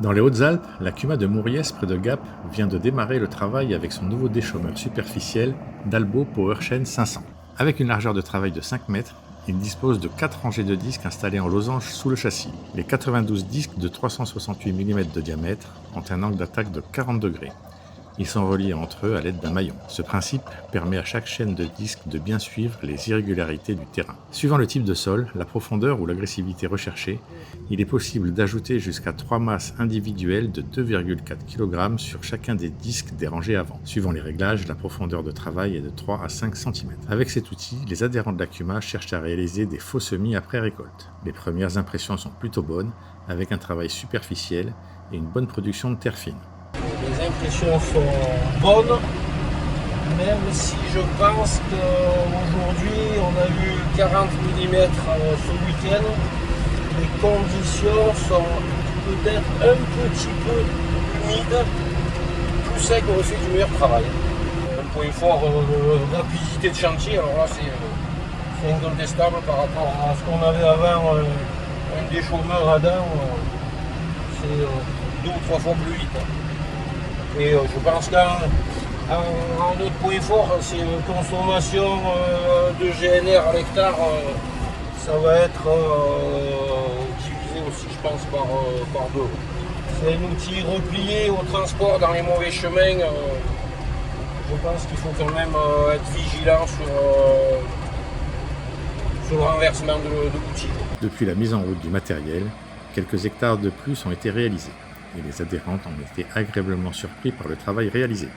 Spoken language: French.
Dans les Hautes-Alpes, la CUMA de Mouriès, près de Gap, vient de démarrer le travail avec son nouveau déchômeur superficiel Dalbo PowerChain 500. Avec une largeur de travail de 5 mètres, il dispose de 4 rangées de disques installées en losange sous le châssis. Les 92 disques de 368 mm de diamètre ont un angle d'attaque de 40 degrés. Ils sont reliés entre eux à l'aide d'un maillon. Ce principe permet à chaque chaîne de disques de bien suivre les irrégularités du terrain. Suivant le type de sol, la profondeur ou l'agressivité recherchée, il est possible d'ajouter jusqu'à 3 masses individuelles de 2,4 kg sur chacun des disques des rangées avant. Suivant les réglages, la profondeur de travail est de 3 à 5 cm. Avec cet outil, les adhérents de la CUMA cherchent à réaliser des faux semis après récolte. Les premières impressions sont plutôt bonnes, avec un travail superficiel et une bonne production de terre fine. Les impressions sont bonnes, même si je pense qu'aujourd'hui on a eu 40 mm ce week-end. Les conditions sont peut-être un petit peu humides, plus sec aurait fait du meilleur travail. Un point fort, rapidité de chantier, alors là c'est incontestable par rapport à ce qu'on avait avant, un déchômeur à dents, c'est 2 ou 3 fois plus vite. Et je pense qu'un autre point fort, c'est une consommation de GNR à l'hectare. Ça va être divisé aussi, je pense, par 2. C'est un outil replié au transport dans les mauvais chemins. Je pense qu'il faut quand même être vigilant sur le renversement de l'outil. Depuis la mise en route du matériel, quelques hectares de plus ont été réalisés et les adhérentes ont été agréablement surpris par le travail réalisé.